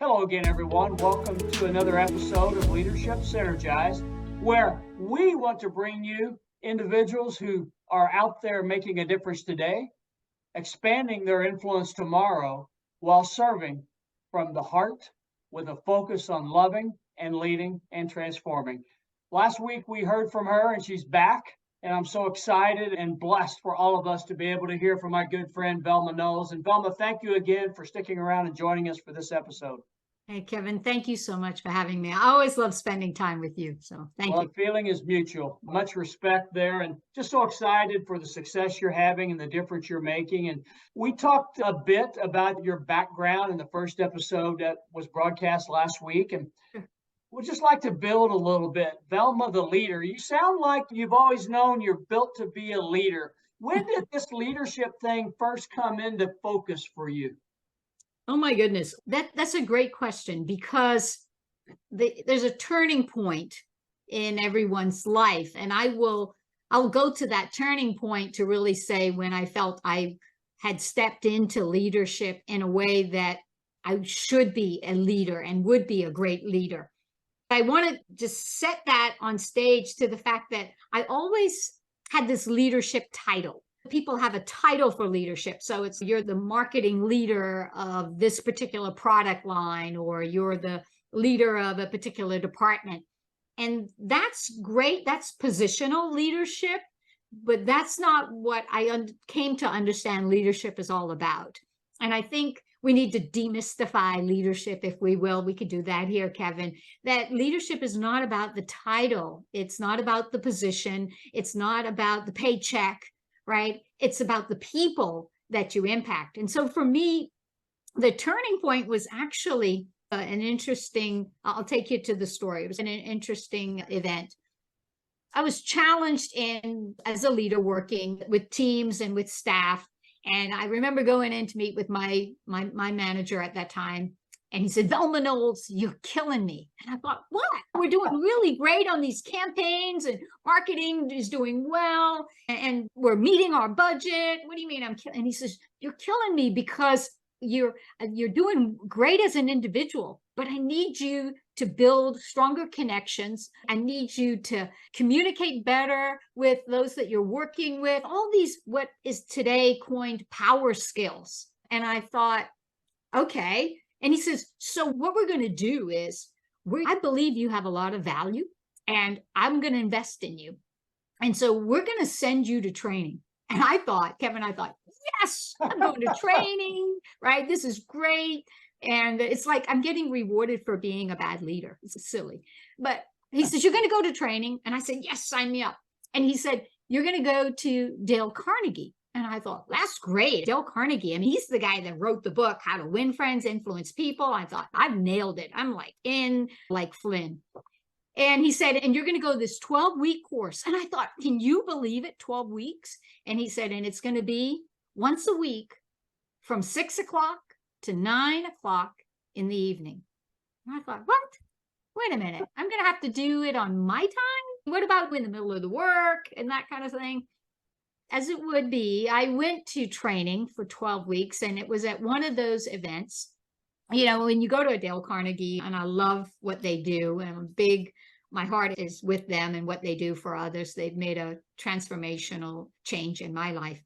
Hello again, everyone. Welcome to another episode of Leadership Synergized, where we want to bring you individuals who are out there making a difference today, expanding their influence tomorrow, while serving from the heart with a focus on loving and leading and transforming. Last week, we heard from her, and she's back. And I'm so excited and blessed for all of us to be able to hear from my good friend, Velma Knowles. And Velma, thank you again for sticking around and joining us for this episode. Hey, Kevin, thank you so much for having me. I always love spending time with you. So thank you. The feeling is mutual. Much respect there, and just so excited for the success you're having and the difference you're making. And we talked a bit about your background in the first episode that was broadcast last week. And we'd just like to build a little bit. Velma, the leader, you sound like you've always known you're built to be a leader. When did this leadership thing first come into focus for you? Oh my goodness, that's a great question, because there's a turning point in everyone's life, and I'll go to that turning point to really say when I felt I had stepped into leadership in a way that I should be a leader and would be a great leader. I want to just set that on stage to the fact that I always had this leadership title. People have a title for leadership. So it's you're the marketing leader of this particular product line, or you're the leader of a particular department. And that's great. That's positional leadership. But that's not what I came to understand leadership is all about. And I think we need to demystify leadership, if we will. We could do that here, Kevin. That leadership is not about the title. It's not about the position. It's not about the paycheck, right? It's about the people that you impact. And so for me, the turning point was actually an interesting, I'll take you to the story. It was an interesting event. I was challenged as a leader working with teams and with staff. And I remember going in to meet with my manager at that time. And he said, Velma Knowles, you're killing me. And I thought, what? We're doing really great on these campaigns, and marketing is doing well, and we're meeting our budget. What do you mean I'm killing? And he says, you're killing me because you're doing great as an individual, but I need you to build stronger connections. I need you to communicate better with those that you're working with. All these, what is today coined power skills. And I thought, okay. And he says, so what we're going to do is, I believe you have a lot of value, and I'm going to invest in you. And so we're going to send you to training. And I thought, Kevin, yes, I'm going to training, right? This is great. And it's like I'm getting rewarded for being a bad leader. It's silly. But he says, you're going to go to training. And I said, yes, sign me up. And he said, you're going to go to Dale Carnegie. And I thought, that's great. Dale Carnegie. I mean, he's the guy that wrote the book, How to Win Friends, Influence People. I thought, I've nailed it. I'm like Flynn. And he said, and you're going to go this 12-week course. And I thought, can you believe it? 12 weeks. And he said, and it's going to be once a week from 6 o'clock to 9 o'clock in the evening. And I thought, what? Wait a minute. I'm going to have to do it on my time? What about in the middle of the work and that kind of thing? As it would be, I went to training for 12 weeks, and it was at one of those events. You know, when you go to a Dale Carnegie, and I love what they do, and my heart is with them and what they do for others. They've made a transformational change in my life.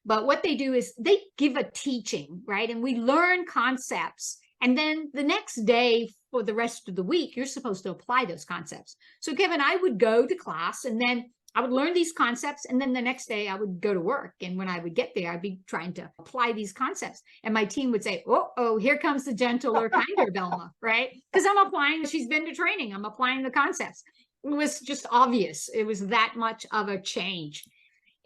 But what they do is they give a teaching, right? And we learn concepts. And then the next day for the rest of the week, you're supposed to apply those concepts. So Kevin, I would go to class, and then I would learn these concepts, and then the next day I would go to work. And when I would get there, I'd be trying to apply these concepts. And my team would say, oh, here comes the gentler, kinder Velma, right? Because she's been to training. I'm applying the concepts. It was just obvious. It was that much of a change.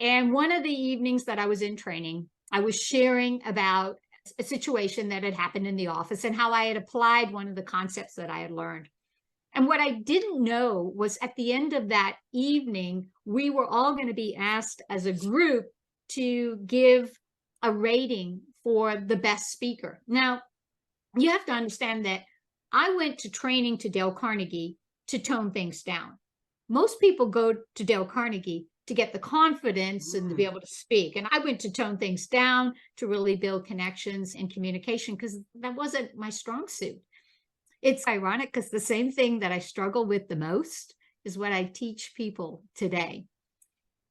And one of the evenings that I was in training, I was sharing about a situation that had happened in the office and how I had applied one of the concepts that I had learned. And what I didn't know was at the end of that evening, we were all going to be asked as a group to give a rating for the best speaker. Now, you have to understand that I went to training to Dale Carnegie to tone things down. Most people go to Dale Carnegie to get the confidence and to be able to speak. And I went to tone things down to really build connections and communication because that wasn't my strong suit. It's ironic because the same thing that I struggle with the most is what I teach people today.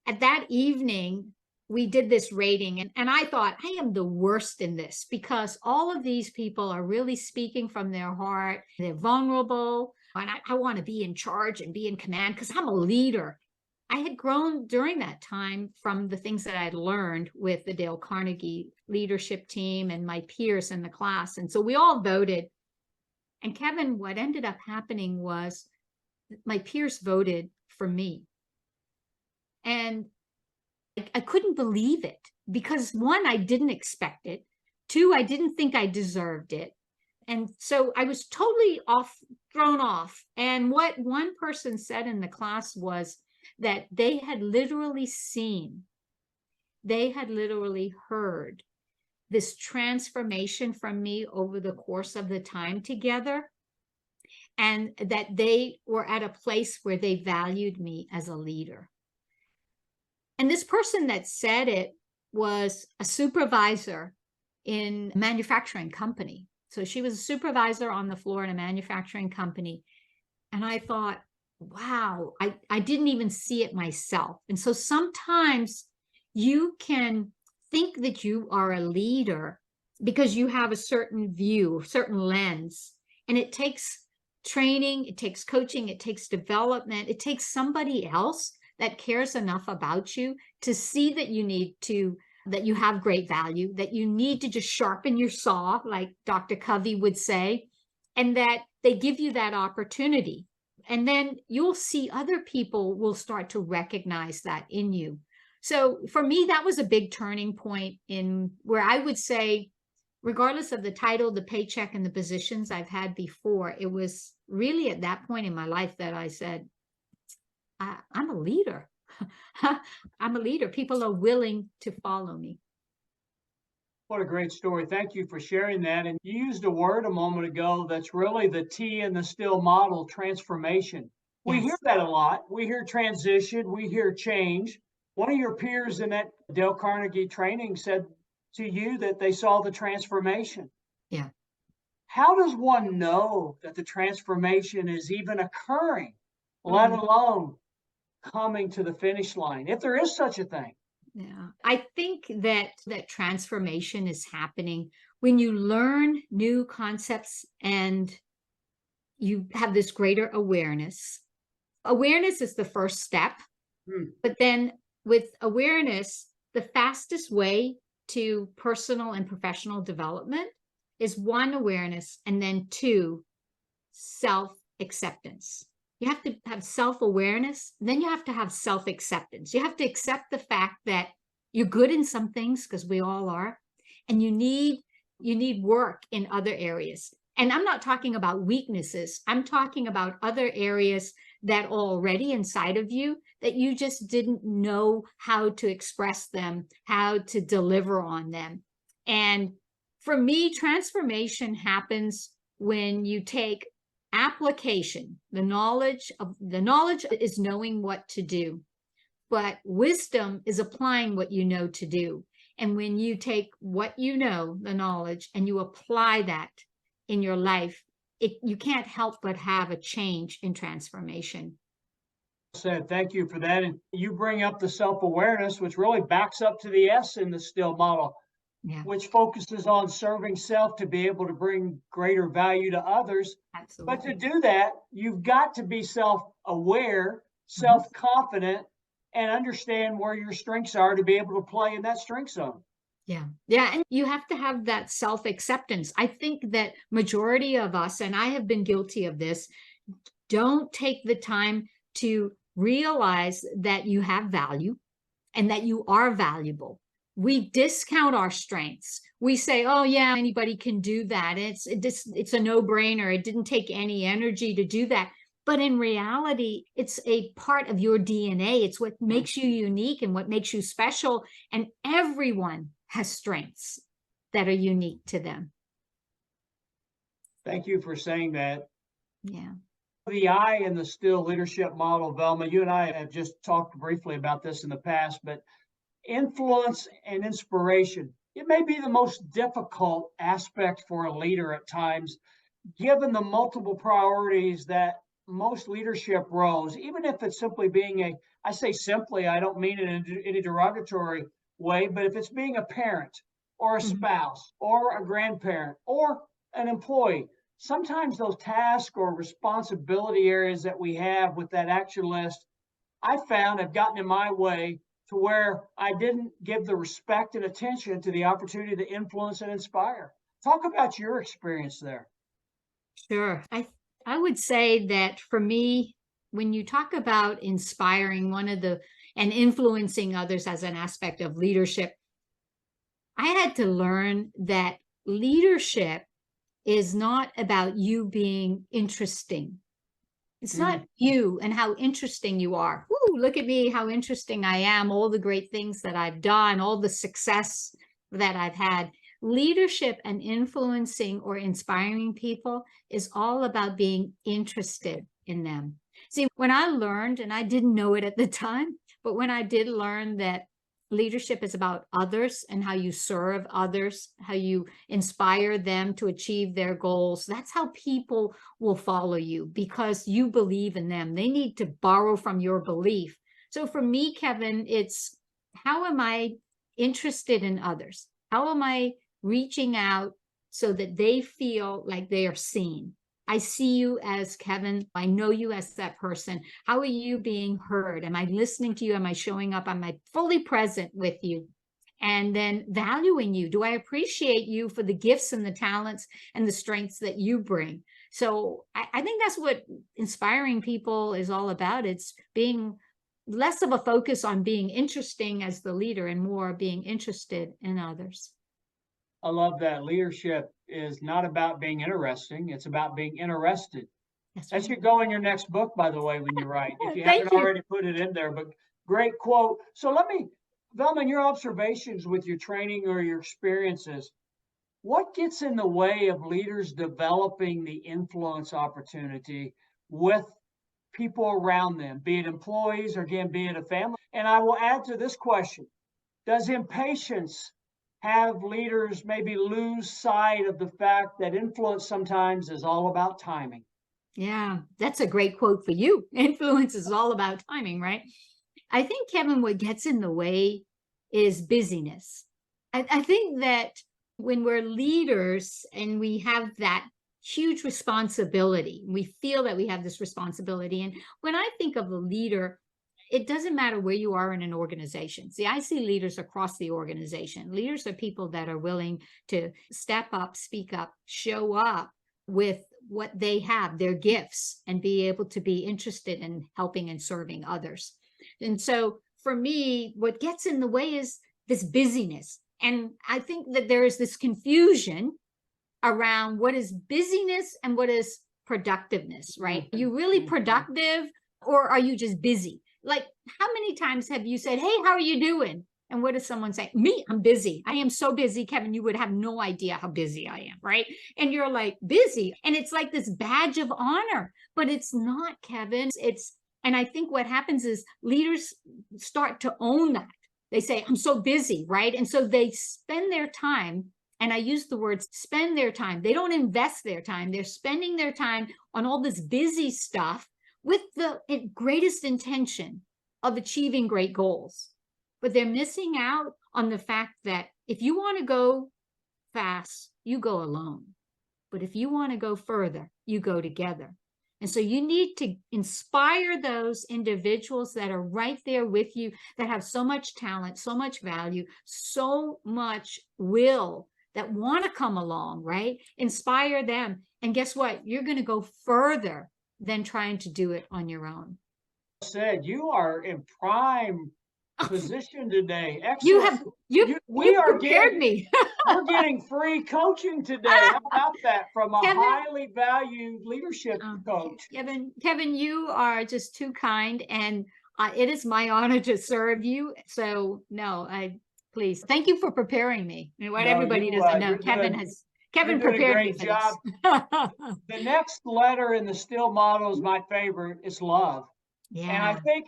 At that evening, we did this rating, and I thought, I am the worst in this because all of these people are really speaking from their heart. They're vulnerable, and I want to be in charge and be in command because I'm a leader. I had grown during that time from the things that I'd learned with the Dale Carnegie leadership team and my peers in the class. And so we all voted. And Kevin, what ended up happening was my peers voted for me. And I couldn't believe it because one, I didn't expect it. Two, I didn't think I deserved it. And so I was totally thrown off. And what one person said in the class was that they had literally heard this transformation from me over the course of the time together, and that they were at a place where they valued me as a leader. And this person that said it was a supervisor in a manufacturing company. So she was a supervisor on the floor in a manufacturing company. And I thought, wow, I didn't even see it myself. And so sometimes you can think that you are a leader because you have a certain view, certain lens, and it takes training, it takes coaching, it takes development, it takes somebody else that cares enough about you to see that that you have great value, that you need to just sharpen your saw, like Dr. Covey would say, and that they give you that opportunity. And then you'll see other people will start to recognize that in you. So for me, that was a big turning point in where I would say, regardless of the title, the paycheck, and the positions I've had before, it was really at that point in my life that I said, I'm a leader. I'm a leader. People are willing to follow me. What a great story. Thank you for sharing that. And you used a word a moment ago that's really the T in the STILL model, transformation. We hear Yes. that a lot. We hear transition, we hear change. One of your peers in that Dale Carnegie training said to you that they saw the transformation. Yeah. How does one know that the transformation is even occurring, let alone coming to the finish line, if there is such a thing? Yeah, I think that transformation is happening when you learn new concepts and you have this greater awareness. Awareness is the first step, but then with awareness, the fastest way to personal and professional development is one, awareness, and then two, self-acceptance. You have to have self-awareness, then you have to have self-acceptance. You have to accept the fact that you're good in some things, because we all are, and you need work in other areas. And I'm not talking about weaknesses. I'm talking about other areas that are already inside of you that you just didn't know how to express them, how to deliver on them. And for me, transformation happens when you take application. The knowledge is knowing what to do, but wisdom is applying what you know to do. And when you take what you know, the knowledge, and you apply that in your life, you can't help but have a change in transformation. Said, thank you for that. And you bring up the self-awareness, which really backs up to the S in the STILL model, which focuses on serving self to be able to bring greater value to others. Absolutely. But to do that, you've got to be self-aware, self-confident, and understand where your strengths are to be able to play in that strength zone. Yeah. Yeah. And you have to have that self-acceptance. I think that majority of us, and I have been guilty of this, don't take the time to realize that you have value and that you are valuable. We discount our strengths. We say, oh yeah, anybody can do that. It's a no-brainer. It didn't take any energy to do that. But in reality, it's a part of your DNA. It's what makes you unique and what makes you special. And everyone has strengths that are unique to them. Thank you for saying that. Yeah. The I in the still leadership model, Velma, you and I have just talked briefly about this in the past, but influence and inspiration. It may be the most difficult aspect for a leader at times, given the multiple priorities that most leadership roles, even if it's simply being I say simply, I don't mean it in any derogatory way, but if it's being a parent or a Mhm. spouse or a grandparent or an employee, sometimes those tasks or responsibility areas that we have with that action list, I found have gotten in my way to where I didn't give the respect and attention to the opportunity to influence and inspire. Talk about your experience there. Sure. I would say that for me, when you talk about inspiring one of the and influencing others as an aspect of leadership, I had to learn that leadership is not about you being interesting. It's not Mm. you and how interesting you are. Ooh, look at me, how interesting I am, all the great things that I've done, all the success that I've had. Leadership and influencing or inspiring people is all about being interested in them. See, when I learned, and I didn't know it at the time, but when I did learn that leadership is about others and how you serve others, how you inspire them to achieve their goals, that's how people will follow you because you believe in them. They need to borrow from your belief. So for me, Kevin, it's how am I interested in others? How am I reaching out so that they feel like they are seen? I see you as Kevin. I know you as that person. How are you being heard? Am I listening to you? Am I showing up? Am I fully present with you? And then valuing you. Do I appreciate you for the gifts and the talents and the strengths that you bring? So I think that's what inspiring people is all about. It's being less of a focus on being interesting as the leader and more being interested in others. I love that. Leadership is not about being interesting, it's about being interested. That's That right. should go in your next book, by the way, when you write, if you haven't Thank you. already put it in there. But great quote. So let me, Velma, your observations with your training or your experiences, what gets in the way of leaders developing the influence opportunity with people around them, be it employees or again, be it a family? And I will add to this question: does impatience have leaders maybe lose sight of the fact that influence sometimes is all about timing? Yeah, that's a great quote for you. Influence is all about timing, right? I think, Kevin, what gets in the way is busyness. I think that when we're leaders and we have that huge responsibility, we feel that we have this responsibility. And when I think of a leader, it doesn't matter where you are in an organization. See, I see leaders across the organization. Leaders are people that are willing to step up, speak up, show up with what they have, their gifts, and be able to be interested in helping and serving others. And so for me, what gets in the way is this busyness. And I think that there is this confusion around what is busyness and what is productiveness, right? Are you really productive or are you just busy? Like, how many times have you said, hey, how are you doing? And what does someone say? Me, I'm busy. I am so busy, Kevin. You would have no idea how busy I am, right? And you're like, busy. And it's like this badge of honor, but it's not, Kevin. And I think what happens is leaders start to own that. They say, I'm so busy, right? And so they spend their time, and I use the word spend their time. They don't invest their time. They're spending their time on all this busy stuff with the greatest intention of achieving great goals. But they're missing out on the fact that if you want to go fast, you go alone. But if you want to go further, you go together. And so you need to inspire those individuals that are right there with you, that have so much talent, so much value, so much will, that want to come along, right? Inspire them. And guess what? You're going to go further than trying to do it on your own. Said you are in prime position today. You Excellent. have you We you are prepared getting me. we're getting free coaching today. How about that from a Kevin, highly valued leadership coach? Kevin, you are just too kind, and it is my honor to serve you. So no, I please thank you for preparing me. And what No, everybody doesn't know, you're Kevin good. has Kevin You're doing a prepared me great for job. this. The next letter in the STILL model is my favorite. It's love. And I Yeah. think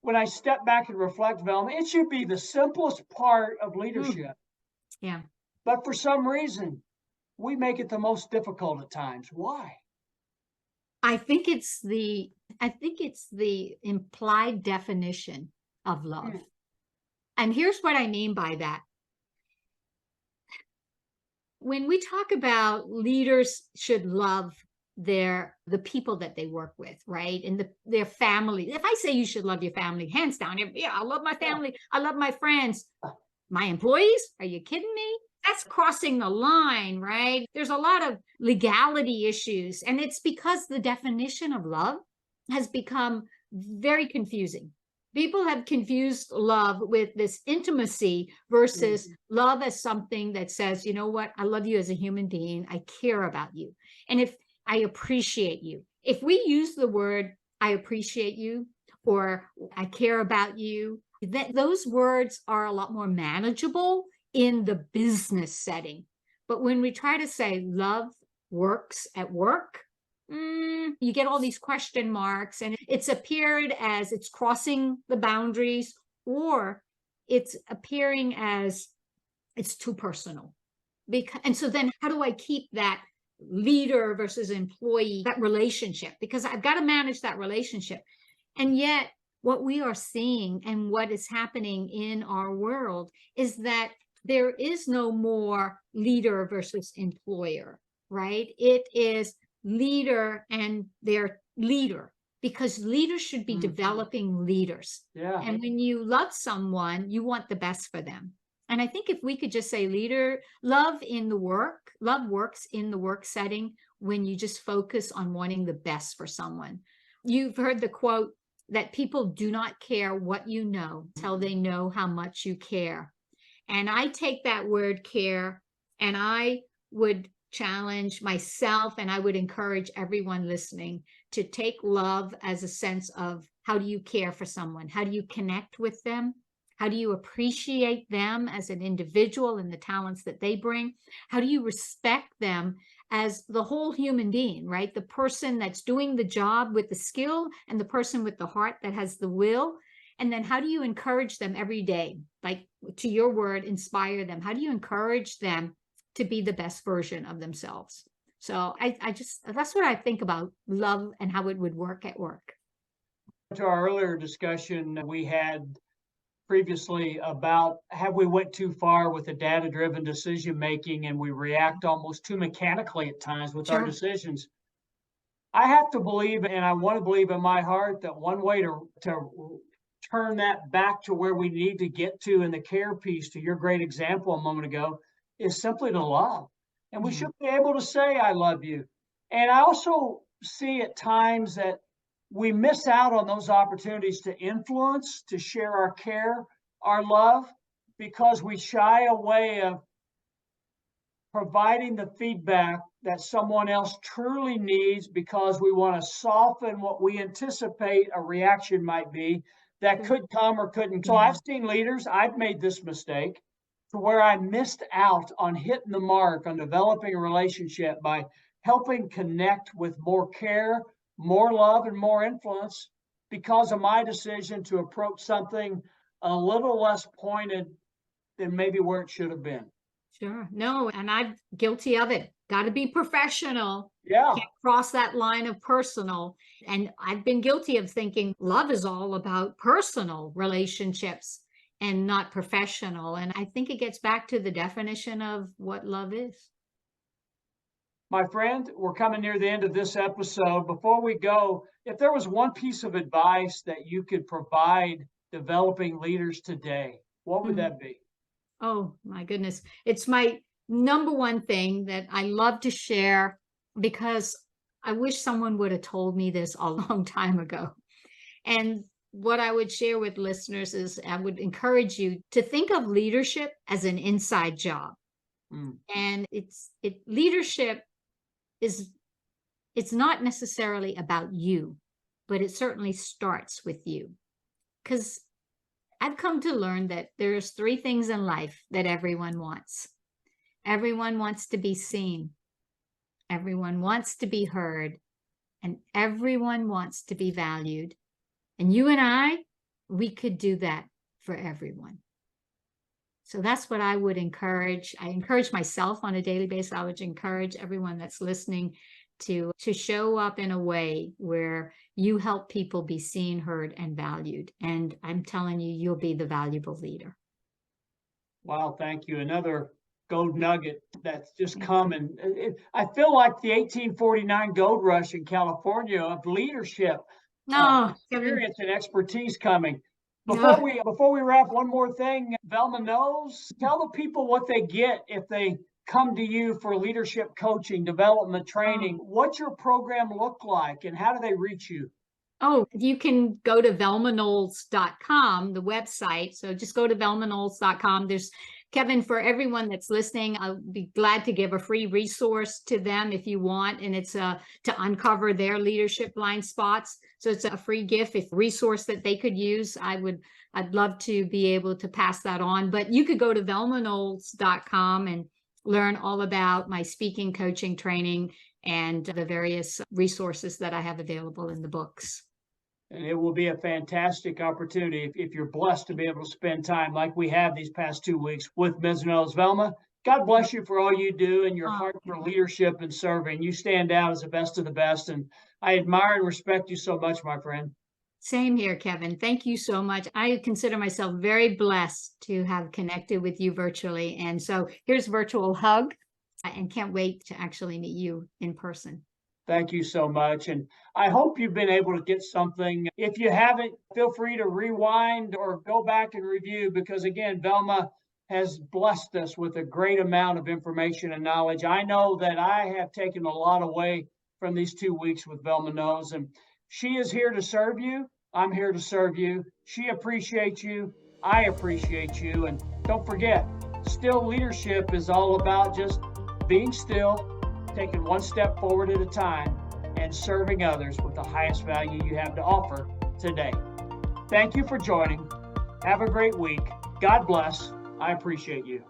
when I step back and reflect, Velma, it should be the simplest part of Mm, leadership. yeah. But for some reason, we make it the most difficult at times. Why? I think it's the implied definition of love. And here's what I mean by that. When we talk about leaders should love the people that they work with, right? And their family. If I say you should love your family, hands down, yeah, I love my Yeah. family, I love my friends. My employees? Are you kidding me? That's crossing the line, right? There's a lot of legality issues. And it's because the definition of love has become very confusing. People have confused love with this intimacy versus love as something that says, you know what? I love you as a human being. I care about you. And if I appreciate you, if we use the word, I appreciate you, or I care about you, that those words are a lot more manageable in the business setting. But when we try to say love works at work, you get all these question marks, and it's appeared as it's crossing the boundaries, or it's appearing as it's too personal. And so then how do I keep that leader versus employee, that relationship? Because I've got to manage that relationship. And yet, what we are seeing and what is happening in our world is that there is no more leader versus employer, right? It is leader and their leader, because leaders should be developing leaders. Yeah. And when you love someone, you want the best for them. And I think if we could just say love works in the work setting when you just focus on wanting the best for someone. You've heard the quote that people do not care what you know until they know how much you care. And I take that word care, and I would challenge myself, and I would encourage everyone listening to take love as a sense of, how do you care for someone? How do you connect with them? How do you appreciate them as an individual and the talents that they bring? How do you respect them as the whole human being, right? The person that's doing the job with the skill, and the person with the heart that has the will. And then how do you encourage them every day? Like, to your word, inspire them. How do you encourage them to be the best version of themselves? So I just, that's what I think about love and how it would work at work. To our earlier discussion we had previously about have we went too far with the data-driven decision making, and we react almost too mechanically at times with our Sure. decisions. I have to believe, and I want to believe in my heart, that one way to turn that back to where we need to get to in the care piece, to your great example a moment ago, is simply to love. And we should be able to say, I love you. And I also see at times that we miss out on those opportunities to influence, to share our care, our love, because we shy away of providing the feedback that someone else truly needs, because we want to soften what we anticipate a reaction might be that could come or couldn't. So I've seen leaders, I've made this mistake, to where I missed out on hitting the mark on developing a relationship by helping connect with more care, more love, and more influence, because of my decision to approach something a little less pointed than maybe where it should have been. Sure. No, and I'm guilty of it. Got to be professional. Yeah. Can't cross that line of personal. And I've been guilty of thinking love is all about personal relationships and not professional. And I think it gets back to the definition of what love is. My friend, we're coming near the end of this episode. Before we go, if there was one piece of advice that you could provide developing leaders today, what would that be? Oh, my goodness. It's my number one thing that I love to share, because I wish someone would have told me this a long time ago. And what I would share with listeners is I would encourage you to think of leadership as an inside job. And leadership it's not necessarily about you, but it certainly starts with you. Because I've come to learn that there's three things in life that everyone wants. Everyone wants to be seen. Everyone wants to be heard. And everyone wants to be valued. And you and I, we could do that for everyone. So that's what I would encourage. I encourage myself on a daily basis. I would encourage everyone that's listening to show up in a way where you help people be seen, heard, and valued. And I'm telling you, you'll be the valuable leader. Wow, thank you. Another gold nugget that's just come. And I feel like the 1849 gold rush in California of leadership, experience and expertise coming. Before we wrap, one more thing, Velma Knowles, tell the people what they get if they come to you for leadership coaching, development, training. What's your program look like and how do they reach you? Oh, you can go to velmaknowles.com, the website. So just go to velmaknowles.com. There's, Kevin, for everyone that's listening, I'll be glad to give a free resource to them if you want. And it's to uncover their leadership blind spots. So it's a free gift, a resource that they could use. I'd love to be able to pass that on. But you could go to velmaknowles.com and learn all about my speaking, coaching, training, and the various resources that I have available in the books. And it will be a fantastic opportunity if you're blessed to be able to spend time like we have these past 2 weeks with Ms. Knowles. Velma, God bless you for all you do and your heart for leadership and serving. You stand out as the best of the best. And I admire and respect you so much, my friend. Same here, Kevin. Thank you so much. I consider myself very blessed to have connected with you virtually. And so here's a virtual hug, and can't wait to actually meet you in person. Thank you so much. And I hope you've been able to get something. If you haven't, feel free to rewind or go back and review, because again, Velma has blessed us with a great amount of information and knowledge. I know that I have taken a lot away from these 2 weeks with Velma Knowles, and she is here to serve you. I'm here to serve you. She appreciates you. I appreciate you. And don't forget, still leadership is all about just being still, taking one step forward at a time, and serving others with the highest value you have to offer today. Thank you for joining. Have a great week. God bless. I appreciate you.